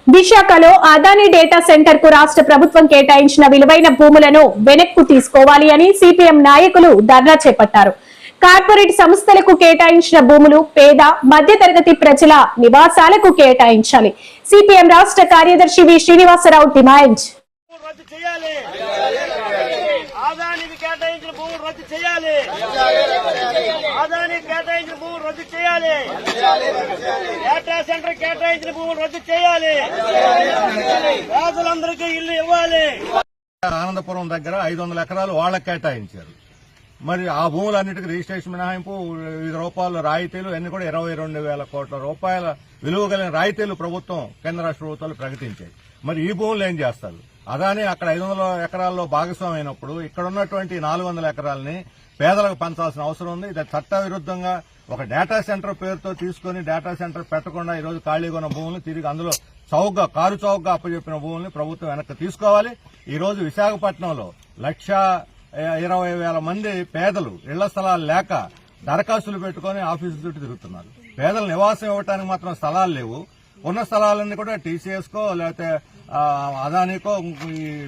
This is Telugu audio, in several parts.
విశాఖలో అదానీ డేటా సెంటర్ కు రాష్ట్ర ప్రభుత్వం కేటాయించిన విలువైన భూములను వెనక్కు తీసుకోవాలి అని సిపిఎం నాయకులు ధర్నా చేపట్టారు. కార్పొరేట్ సంస్థలకు కేటాయించిన భూములు పేద మధ్యతరగతి ప్రజల నివాసాలకు కేటాయించాలి. సిపిఎం రాష్ట్ర కార్యదర్శి వి శ్రీనివాసరావు డిమాండ్. అదానికి కేటాయించిన భూములు రద్దు చేయాలి. అదానికి కేటాయించిన భూములు రద్దు చేయాలి. డేటా సెంటర్ కేటాయించిన భూములు రద్దు చేయాలి. పేదలందరికీ ఇల్లు ఇవ్వాలి. ఆనందపురం దగ్గర 500 ఎకరాలు వాళ్ళకి కేటాయించారు. మరి ఆ భూములన్నిటికీ రిజిస్ట్రేషన్ మినహాయింపు, వివిధ రూపాయల రాయితీలు అన్ని కూడా 22,000 కోట్ల రూపాయల విలువ కలిగిన రాయితీలు ప్రభుత్వం కేంద్ర రాష్ట్ర ప్రభుత్వాలు ప్రకటించాయి. మరి ఈ భూములు ఏం చేస్తారు? అదాని అక్కడ 500 ఎకరాల్లో భాగస్వామి అయినప్పుడు ఇక్కడ ఉన్నటువంటి 400 ఎకరాలని పేదలకు పంచాల్సిన అవసరం ఉంది. ఇది చట్ట విరుద్ధంగా ఒక డేటా సెంటర్ పేరుతో తీసుకుని డేటా సెంటర్ పెట్టకుండా ఈరోజు ఖాళీగా ఉన్న భూములు తిరిగి అందులో కారు చౌకగా అప్పచెప్పిన భూముల్ని ప్రభుత్వం వెనక్కి తీసుకోవాలి. ఈ రోజు విశాఖపట్నంలో 1,20,000 మంది పేదలు ఇళ్ల స్థలాలు లేక దరఖాస్తులు పెట్టుకుని ఆఫీసుల చుట్టూ తిరుగుతున్నారు. పేదలు నివాసం ఇవ్వడానికి మాత్రం స్థలాలు లేవు. ఉన్న స్థలాలన్నీ కూడా టీసీఎస్ కో లేకపోతే అదానికో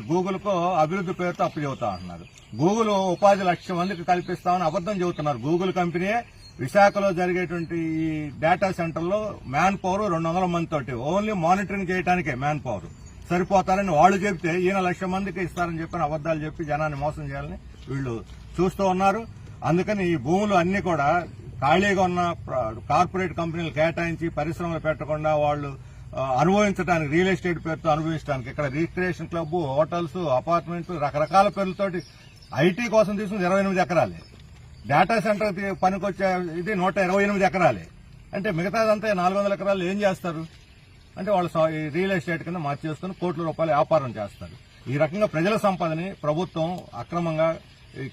గూగుల్ కో అభివృద్ది పేరుతో అప్పు చెబుతా అంటున్నారు. గూగుల్ ఉపాధి 1,00,000 మందికి కల్పిస్తామని అబద్దం చెబుతున్నారు. గూగుల్ కంపెనీయే విశాఖలో జరిగేటువంటి ఈ డేటా సెంటర్లో మ్యాన్ పవర్ 200 మందితోటి ఓన్లీ మానిటరింగ్ చేయడానికే మ్యాన్ పవర్ సరిపోతారని వాళ్ళు చెబితే ఈయన 1,00,000 మందికి ఇస్తారని చెప్పిన అబద్దాలు చెప్పి జనాన్ని మోసం చేయాలని వీళ్లు చూస్తూ ఉన్నారు. అందుకని ఈ భూములు అన్ని కూడా ఖాళీగా ఉన్న కార్పొరేట్ కంపెనీలు కేటాయించి పరిశ్రమలు పెట్టకుండా వాళ్ళు అనుభవించడానికి రియల్ ఎస్టేట్ పేరుతో అనుభవించడానికి ఇక్కడ రిక్రియేషన్ క్లబ్, హోటల్స్, అపార్ట్మెంట్లు రకరకాల పేర్లతోటి ఐటీ కోసం తీసుకుని 28 ఎకరాలే, డేటా సెంటర్ పనికొచ్చే ఇది 128 ఎకరాలే. అంటే మిగతాదంతా 400 ఎకరాలు ఏం చేస్తారు అంటే వాళ్ళు రియల్ ఎస్టేట్ కింద మార్చేసుకుని కోట్ల రూపాయల వ్యాపారం చేస్తారు. ఈ రకంగా ప్రజల సంపదని ప్రభుత్వం అక్రమంగా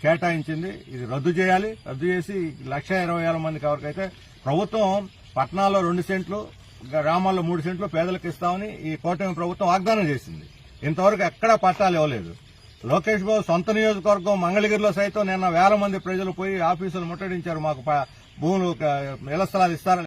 కేటాయించింది. ఇది రద్దు చేయాలి. రద్దు చేసి 1,20,000 మందికి ఎవరికైతే ప్రభుత్వం పట్టణాల్లో 2 సెంట్లు, గ్రామాల్లో 3 సెంట్లు పేదలకు ఇస్తామని ఈ కూటమి ప్రభుత్వం వాగ్దానం చేసింది. ఇంతవరకు ఎక్కడా పట్టాలు ఇవ్వలేదు. లోకేష్ బాబు సొంత నియోజకవర్గం మంగళగిరిలో సైతం నిన్న 1,000 మంది ప్రజలు పోయి ఆఫీసులు ముట్టడించారు. మాకు భూములు ఇళ్ల స్థలాలు ఇస్తారని.